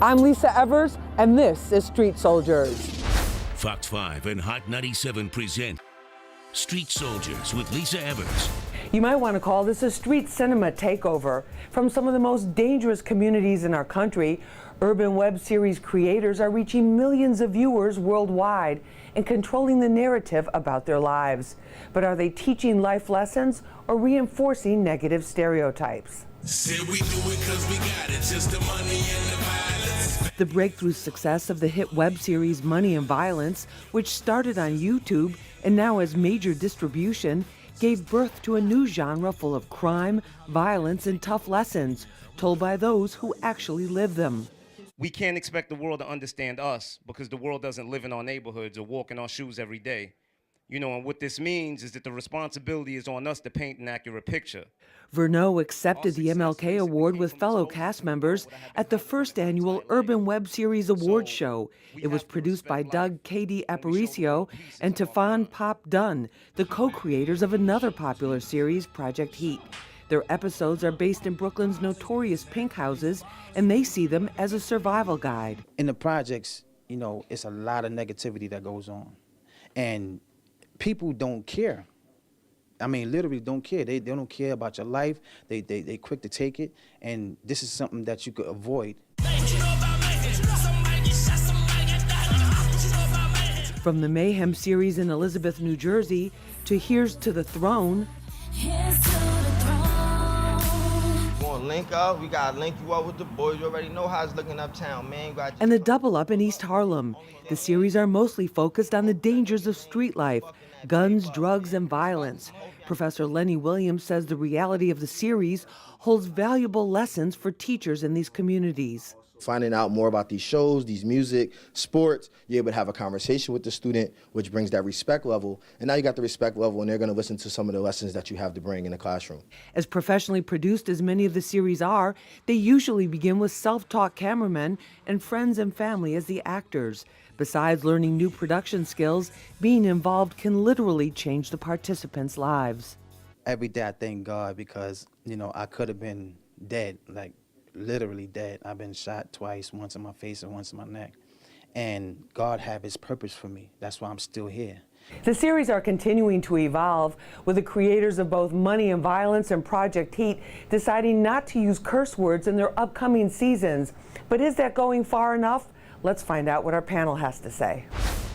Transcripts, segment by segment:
I'm Lisa Evers, and this is Street Soldiers. Fox 5 and HOT97 present Street Soldiers with Lisa Evers. You might want to call this a street cinema takeover. From some of the most dangerous communities in our country, urban web series creators are reaching millions of viewers worldwide and controlling the narrative about their lives. But are they teaching life lessons or reinforcing negative stereotypes? Said we do it 'cause we got it, just the money and the violence. The breakthrough success of the hit web series Money and Violence, which started on YouTube and now has major distribution, gave birth to a new genre full of crime, violence, and tough lessons, told by those who actually live them. We can't expect the world to understand us because the world doesn't live in our neighborhoods or walk in our shoes every day. You know, and what this means is that the responsibility is on us to paint an accurate picture. Verneau accepted the MLK Award with fellow cast members at the first annual Urban Web Series Awards show. It was produced by Doug K.D. Aparicio and Tefan Pop Dunn, the co-creators of another popular series, Project Heat. Their episodes are based in Brooklyn's notorious pink houses, and they see them as a survival guide. In the projects, you know, it's a lot of negativity that goes on. And people don't care. I mean, literally don't care. They don't care about your life. They quick to take it. And this is something that you could avoid. From the Mayhem series in Elizabeth, New Jersey, to Here's to the Throne. Link up, we gotta link you up with the boys. You already know how it's looking uptown, man. And the Double Up in East Harlem. The series are mostly focused on the dangers of street life, guns, drugs, and violence. Professor Lenny Williams says the reality of the series holds valuable lessons for teachers in these communities. Finding out more about these shows, these music, sports, you're able to have a conversation with the student, which brings that respect level. And now you got the respect level, and they're going to listen to some of the lessons that you have to bring in the classroom. As professionally produced as many of the series are, they usually begin with self-taught cameramen and friends and family as the actors. Besides learning new production skills, being involved can literally change the participants' lives. Every day I thank God because, you know, I could have been dead, like literally dead. I've been shot twice, once in my face and once in my neck. And God had his purpose for me. That's why I'm still here. The series are continuing to evolve, with the creators of both Money and Violence and Project Heat deciding not to use curse words in their upcoming seasons. But is that going far enough? Let's find out what our panel has to say.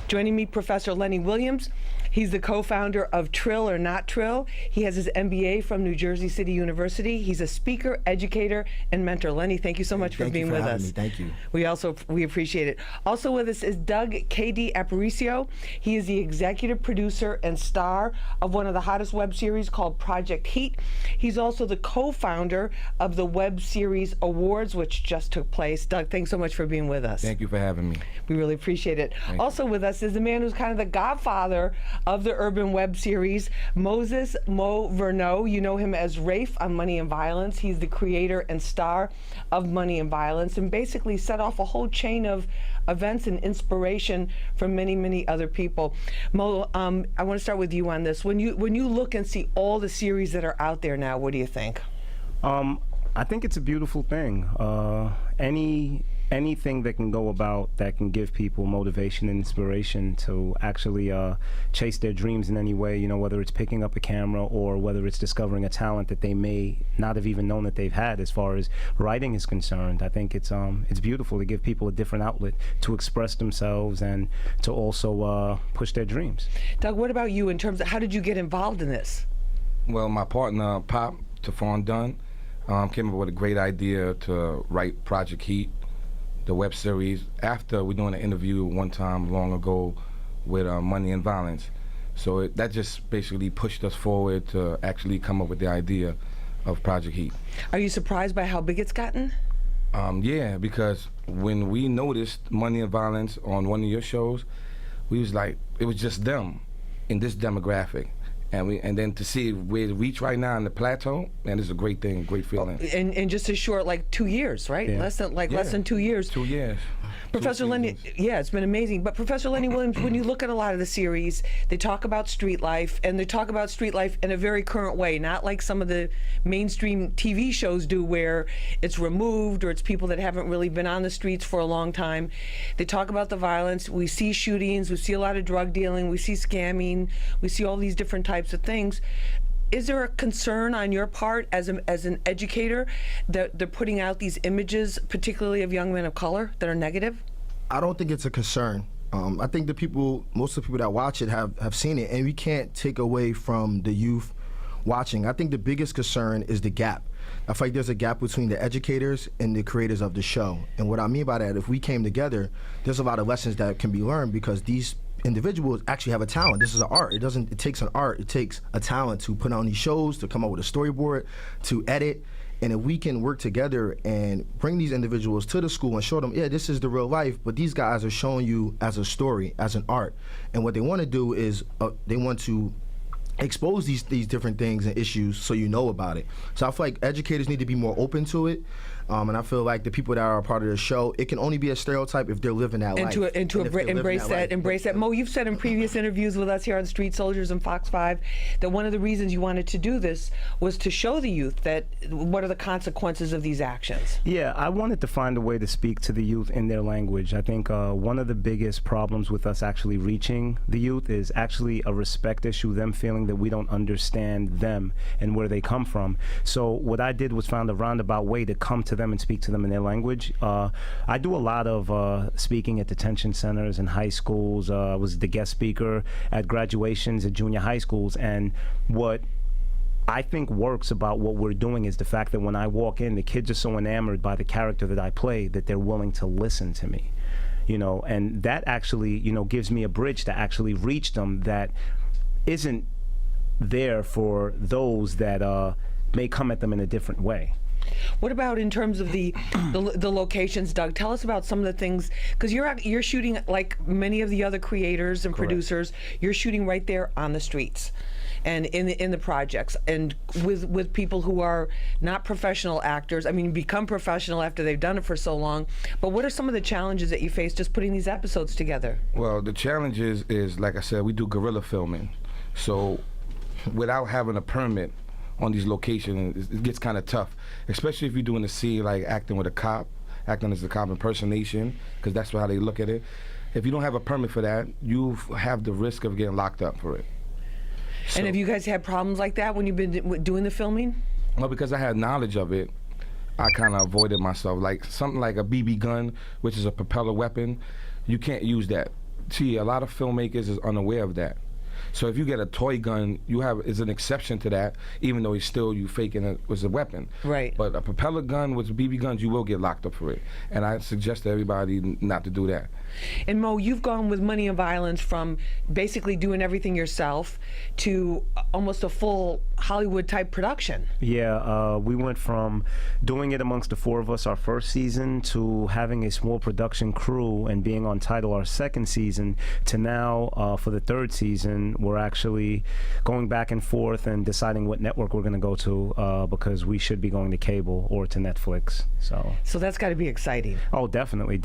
Joining me, Professor Lenny Williams. He's the co-founder of Trill or Not Trill. He has his MBA from New Jersey City University. He's a speaker, educator, and mentor. Lenny, thank you so much for being with us. Thank you. We appreciate it. Also with us is Doug K.D. Aparicio. He is the executive producer and star of one of the hottest web series called Project Heat. He's also the co-founder of the Web Series Awards, which just took place. Doug, thanks so much for being with us. Thank you for having me. We really appreciate it. Also with us is the man who's kind of the godfather of the urban web series, Moses Mo Verneau. You know him as Rafe on Money and Violence. He's the creator and star of Money and Violence, and basically set off a whole chain of events and inspiration for many, many other people. Mo, I want to start with you on this. When you look and see all the series that are out there now, what do you think? I think it's a beautiful thing. Anything that can go about that can give people motivation and inspiration to actually chase their dreams in any way, you know, whether it's picking up a camera or whether it's discovering a talent that they may not have even known that they've had as far as writing is concerned. I think it's beautiful to give people a different outlet to express themselves and to also push their dreams. Doug, what about you in terms of how did you get involved in this? Well, my partner, Pop, Tefan Dunn, came up with a great idea to write Project Heat, the web series, after we're doing an interview one time long ago with Money and Violence. So that just basically pushed us forward to actually come up with the idea of Project Heat. Are you surprised by how big it's gotten? Yeah, because when we noticed Money and Violence on one of your shows, we was like, it was just them in this demographic. And then to see where it reach right now in the plateau, man, it's a great thing, great feeling. And just a short, like 2 years, right? Yeah. Less than 2 years. 2 years. Professor Lenny, yeah, it's been amazing. But Professor Lenny Williams, when you look at a lot of the series, they talk about street life, and they talk about street life in a very current way, not like some of the mainstream TV shows do where it's removed or it's people that haven't really been on the streets for a long time. They talk about the violence. We see shootings, we see a lot of drug dealing, we see scamming, we see all these different types of things. Is there a concern on your part as an educator that they're putting out these images, particularly of young men of color, that are negative? I don't think it's a concern. I think most of the people that watch it have seen it, and we can't take away from the youth watching. I think the biggest concern is the gap. I feel like there's a gap between the educators and the creators of the show. And what I mean by that, if we came together, there's a lot of lessons that can be learned because these individuals actually have a talent. This is an art. It takes an art. It takes a talent to put on these shows, to come up with a storyboard, to edit. And if we can work together and bring these individuals to the school and show them, yeah, this is the real life, but these guys are showing you as a story, as an art. And what they want to do is they want to expose these different things and issues so you know about it. So I feel like educators need to be more open to it. And I feel like the people that are a part of the show, it can only be a stereotype if they're living that life. And to embrace that. Mo, you've said in previous interviews with us here on Street Soldiers and Fox 5 that one of the reasons you wanted to do this was to show the youth that what are the consequences of these actions. Yeah, I wanted to find a way to speak to the youth in their language. I think one of the biggest problems with us actually reaching the youth is actually a respect issue, them feeling that we don't understand them and where they come from. So what I did was find a roundabout way to come to them and speak to them in their language. I do a lot of speaking at detention centers and high schools. I was the guest speaker at graduations at junior high schools, and what I think works about what we're doing is the fact that when I walk in, the kids are so enamored by the character that I play that they're willing to listen to me, and that actually, gives me a bridge to actually reach them that isn't there for those that may come at them in a different way. What about in terms of the locations, Doug? Tell us about some of the things, because you're shooting like many of the other creators and producers. You're shooting right there on the streets, and in the projects, and with people who are not professional actors. I mean, become professional after they've done it for so long. But what are some of the challenges that you face just putting these episodes together? Well, the challenge is like I said, we do guerrilla filming, so without having a permit on these locations, it gets kind of tough, especially if you're doing a scene like acting with a cop, acting as a cop impersonation, because that's how they look at it. If you don't have a permit for that, you have the risk of getting locked up for it. So, and have you guys had problems like that when you've been doing the filming? Well, because I had knowledge of it, I kind of avoided myself. Like something like a BB gun, which is a propeller weapon, you can't use that. See, a lot of filmmakers is unaware of that. So if you get a toy gun, is an exception to that, even though it's still you faking it was a weapon. Right. But a propeller gun with BB guns, you will get locked up for it. And I suggest to everybody not to do that. And Mo, you've gone with Money and Violence from basically doing everything yourself to almost a full Hollywood type production. Yeah, we went from doing it amongst the four of us our first season to having a small production crew and being on title our second season to now for the third season we're actually going back and forth and deciding what network we're going to go to because we should be going to cable or to Netflix. So that's got to be exciting. Oh, definitely.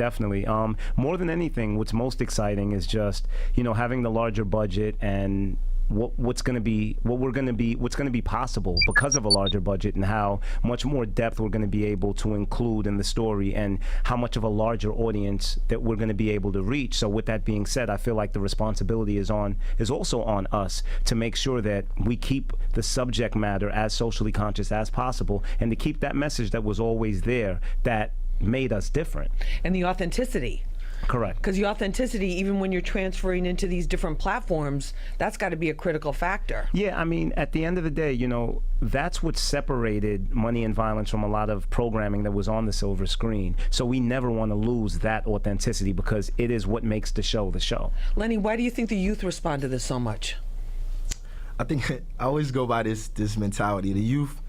More than anything, what's most exciting is just having the larger budget and what's going to be possible because of a larger budget, and how much more depth we're going to be able to include in the story, and how much of a larger audience that we're going to be able to reach. So with that being said, I feel like the responsibility is also on us to make sure that we keep the subject matter as socially conscious as possible, and to keep that message that was always there that made us different. And the authenticity. Correct. Because the authenticity, even when you're transferring into these different platforms, that's got to be a critical factor. Yeah, I mean, at the end of the day, that's what separated Money and Violence from a lot of programming that was on the silver screen. So we never want to lose that authenticity because it is what makes the show the show. Lenny, why do you think the youth respond to this so much? I think I always go by this mentality. The youth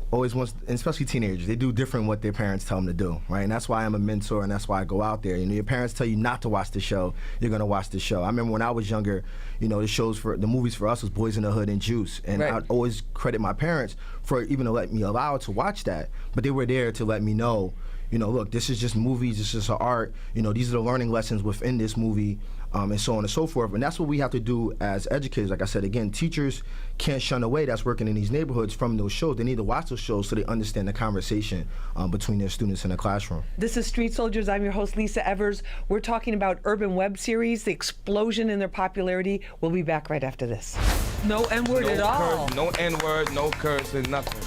always wants, and especially teenagers, they do different what their parents tell them to do, right? And that's why I'm a mentor, and that's why I go out there. Your parents tell you not to watch the show, you're gonna watch the show. I remember when I was younger, the movies for us was Boys in the Hood and Juice, and right. I'd always credit my parents for even to let me allow to watch that, but they were there to let me know, look, this is just movies, this is art, these are the learning lessons within this movie, and so on and so forth. And that's what we have to do as educators. Like I said, again, teachers can't shun away that's working in these neighborhoods from those shows. They need to watch those shows so they understand the conversation between their students in the classroom. This is Street Soldiers. I'm your host, Lisa Evers. We're talking about urban web series, the explosion in their popularity. We'll be back right after this. No N-word at all. No N-word, no cursing, nothing.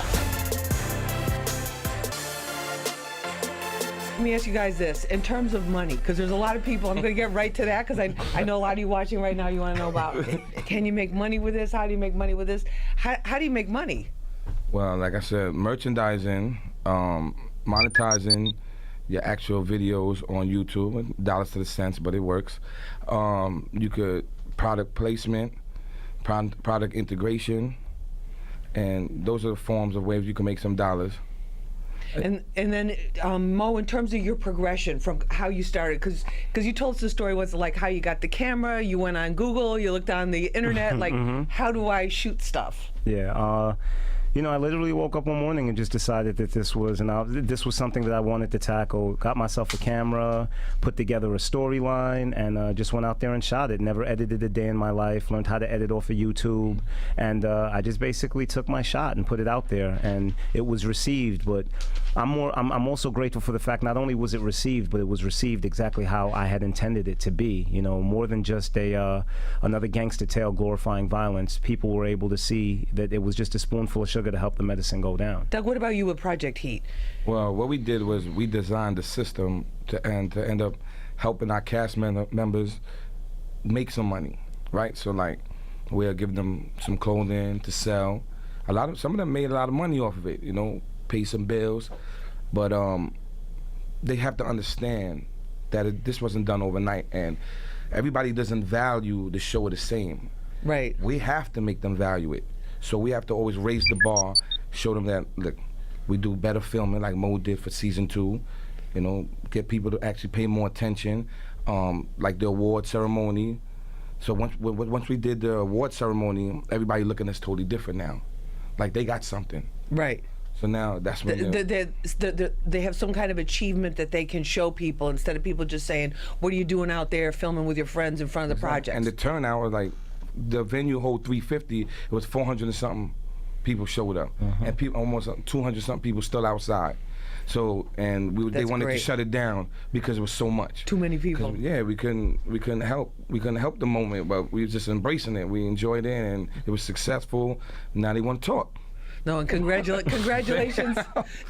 Let me ask you guys this, in terms of money, because there's a lot of people, I'm going to get right to that, because I know a lot of you watching right now, you want to know about, can you make money with this? How do you make money with this? How do you make money? Well, like I said, merchandising, monetizing your actual videos on YouTube, dollars to the cents, but it works. You could product placement, product integration, and those are the forms of ways you can make some dollars. And then Mo, in terms of your progression from how you started, because you told us the story was like how you got the camera, you went on Google, you looked on the internet, like how do I shoot stuff? Yeah, I literally woke up one morning and just decided that this was something that I wanted to tackle. Got myself a camera, put together a storyline, and just went out there and shot it. Never edited a day in my life. Learned how to edit off of YouTube, and I just basically took my shot and put it out there, and it was received. But I'm also grateful for the fact not only was it received, but it was received exactly how I had intended it to be. More than just another gangster tale glorifying violence. People were able to see that it was just a spoonful of sugar to help the medicine go down. Doug, what about you with Project Heat? Well, what we did was we designed the system to end up helping our cast members make some money, right? So like, we'll give them some clothing to sell. Some of them made a lot of money off of it, pay some bills, but they have to understand that this wasn't done overnight, and everybody doesn't value the show the same. Right. We have to make them value it. So we have to always raise the bar, show them that, look, we do better filming like Mo did for season 2, get people to actually pay more attention, like the award ceremony. So once we did the award ceremony, everybody looking at us totally different now. Like they got something. Right. So now that's when they have some kind of achievement that they can show people instead of people just saying, what are you doing out there filming with your friends in front of the project? And the turnout was like, the venue hold 350, it was 400 and something people showed up, and people almost 200 something people still outside. So they wanted to shut it down because it was so much. Too many people. Yeah, we couldn't help the moment, but we were just embracing it. We enjoyed it, and it was successful. Now they want to talk. No, and congratulations,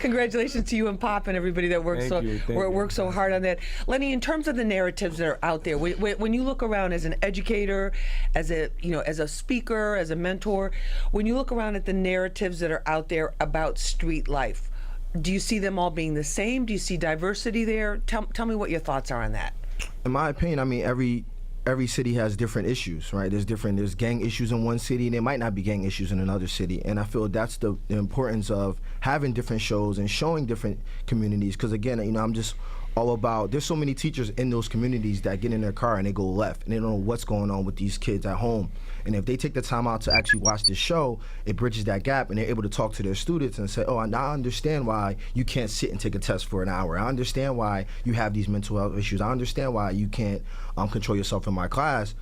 congratulations to you and Pop and everybody that worked so hard on that. Lenny, in terms of the narratives that are out there, when you look around as an educator, as a speaker, as a mentor, when you look around at the narratives that are out there about street life, do you see them all being the same? Do you see diversity there? Tell me what your thoughts are on that. In my opinion, I mean, every city has different issues, right? There's gang issues in one city, and there might not be gang issues in another city. And I feel that's the importance of having different shows and showing different communities. Because again, I'm just all about, there's so many teachers in those communities that get in their car and they go left, and they don't know what's going on with these kids at home. And if they take the time out to actually watch this show, it bridges that gap, and they're able to talk to their students and say, oh, I now understand why you can't sit and take a test for an hour. I understand why you have these mental health issues. I understand why you can't control yourself in my class.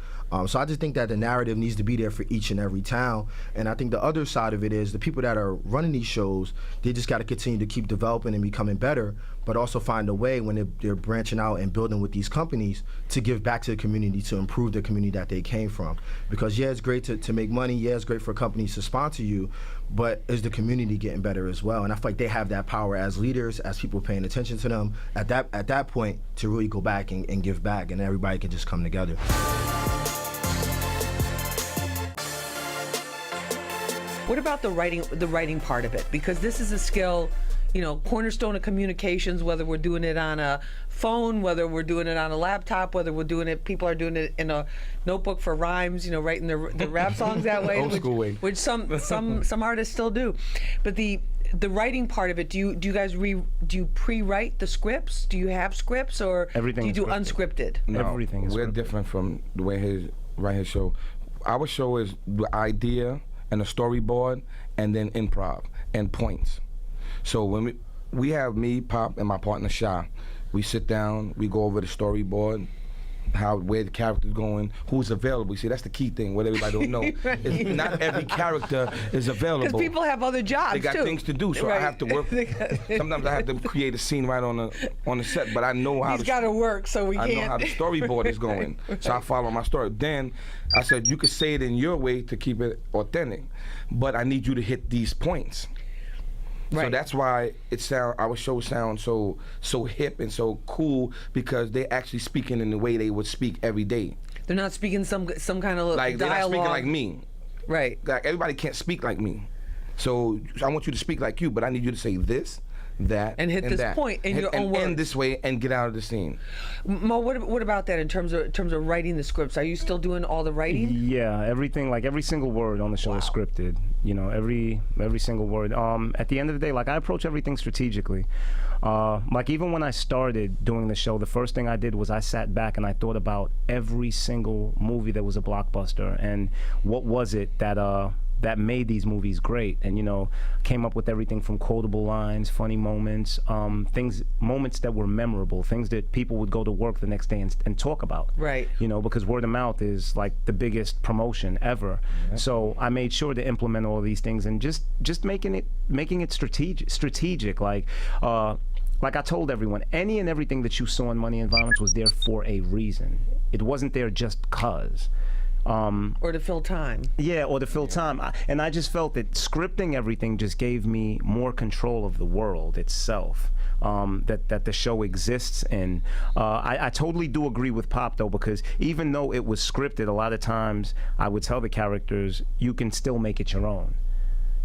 So I just think that the narrative needs to be there for each and every town. And I think the other side of it is the people that are running these shows, they just got to continue to keep developing and becoming better, but also find a way when they're branching out and building with these companies to give back to the community, to improve the community that they came from. Because yeah, it's great to make money, yeah, it's great for companies to sponsor you, but is the community getting better as well? And I feel like they have that power as leaders, as people paying attention to them at that point to really go back and give back, and everybody can just come together. What about the writing part of it? Because this is a skill, cornerstone of communications, whether we're doing it on a phone, whether we're doing it on a laptop, whether people are doing it in a notebook for rhymes, writing their rap songs that way. Old school way. Which some artists still do. But the writing part of it, do you guys pre-write the scripts? Do you have scripts, or Everything do you do unscripted? No, Everything is we're scripted. different from the way his show. Our show is the idea and a storyboard, and then improv and points. So when we have me, Pop, and my partner Sha. We sit down, we go over the storyboard, where the character's going, who's available. See, that's the key thing, what everybody don't know. Is not every character is available. Because people have other jobs, They got too. things to do, so I have to work. Sometimes I have to create a scene right on the set, but I know how He's got to work, so we I can't. know how the storyboard is going, so I follow my story. Then I said, you could say it in your way to keep it authentic, but I need you to hit these points. Right. So that's why our show sounds so hip and so cool, because they're actually speaking in the way they would speak every day. They're not speaking some kind of Like, they're not dialogue. speaking like me. Right. Like, everybody can't speak like me. So I want you to speak like you, but I need you to say this, that, And hit this that. point in your own and words. end this way and get out of the scene. Mo, what about that in terms of writing the scripts? Are you still doing all the writing? Yeah, everything, like every single word on the show is scripted. You know, every single word. At the end of the day, like, I approach everything strategically. Like, even when I started doing the show, the first thing I did was I sat back and I thought about every single movie that was a blockbuster and what was it that made these movies great, and, you know, came up with everything from quotable lines, funny moments, moments that were memorable, things that people would go to work the next day and talk about. Right. You know, because word of mouth is like the biggest promotion ever. Yeah. So I made sure to implement all of these things and just making it strategic. Like I told everyone, any and everything that you saw in Money and Violence was there for a reason. It wasn't there just 'cause. Or to fill time. Yeah, or to fill time. And I just felt that scripting everything just gave me more control of the world itself. That the show exists in. I totally do agree with Pop, though, because even though it was scripted, a lot of times I would tell the characters, you can still make it your own.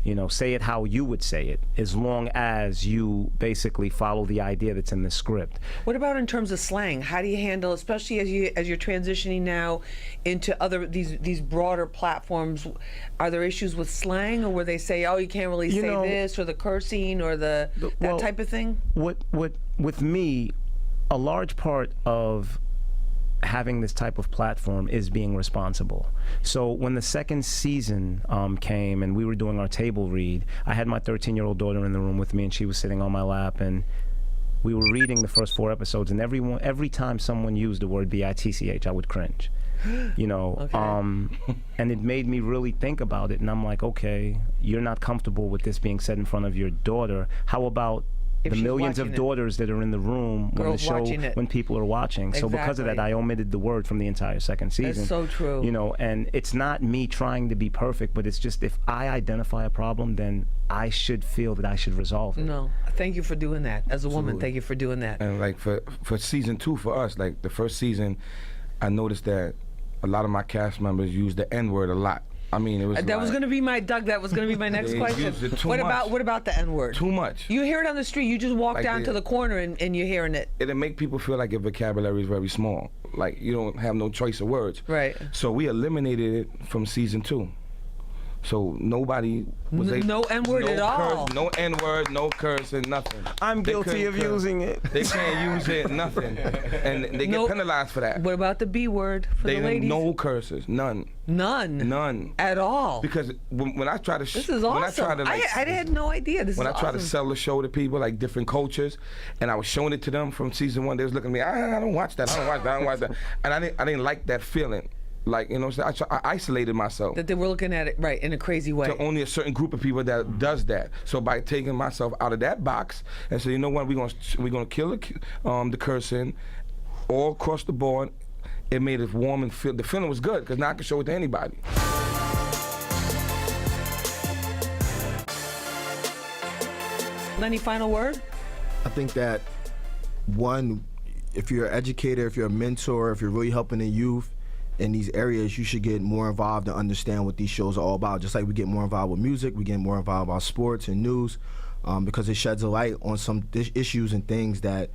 You know, say it how you would say it, as long as you basically follow the idea that's in the script. What about in terms of slang? How do you handle, especially as you're transitioning now into these broader platforms? Are there issues with slang, or where they say, oh, you can't really say this, or the cursing, or that type of thing? With me, a large part of having this type of platform is being responsible. So when the second season came and we were doing our table read, I had my 13-year-old daughter in the room with me, and she was sitting on my lap, and we were reading the first 4 episodes, and every time someone used the word bitch, I would cringe. You know, okay. And it made me really think about it, and I'm like, okay, you're not comfortable with this being said in front of your daughter. How about the millions of daughters that are in the room when the show, when people are watching? Exactly. So because of that, I omitted the word from the entire second season. That's so true. You know, and it's not me trying to be perfect, but it's just, if I identify a problem, then I should feel that I should resolve it. No, thank you for doing that. As a woman, Absolutely. thank you for doing that. And like for season 2 for us, like the first season, I noticed that a lot of my cast members use the N-word a lot. I mean, it was that was going to be my next question. Used it too What much. about the N-word? Too much. You hear it on the street. You just walk down to the corner and you're hearing it. It'll make people feel like your vocabulary is very small. Like you don't have no choice of words. Right. So we eliminated it from season 2. So nobody was no N-word at all. No N-word, no curse, and nothing. I'm guilty of using it. They can't use it, nothing, and they get penalized for that. What about the B word for the They ladies? no curses, none. None at all. Because when I try to, this is awesome. When I try to, like, I had no idea. This when is I try awesome. to sell the show to people, like different cultures, and I was showing it to them from season 1, they was looking at me. I don't watch that. I don't watch that. And I didn't like that feeling. Like, you know, I isolated myself. That they were looking at it right in a crazy way. To only a certain group of people that does that. So by taking myself out of that box and say, you know what, we're gonna kill the cursing all across the board. It made it warm and the feeling was good because now I can show it to anybody. Any final word? I think that one, if you're an educator, if you're a mentor, if you're really helping the youth in these areas, you should get more involved and understand what these shows are all about. Just like we get more involved with music, we get more involved about sports and news, because it sheds a light on some issues and things that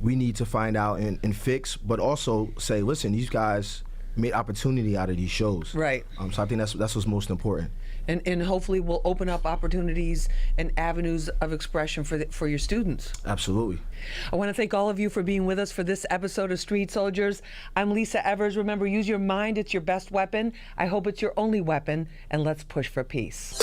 we need to find out and fix, but also say, listen, these guys made opportunity out of these shows. Right. So I think that's what's most important. And hopefully we'll open up opportunities and avenues of expression for your students. Absolutely. I want to thank all of you for being with us for this episode of Street Soldiers. I'm Lisa Evers. Remember, use your mind. It's your best weapon. I hope it's your only weapon. And let's push for peace.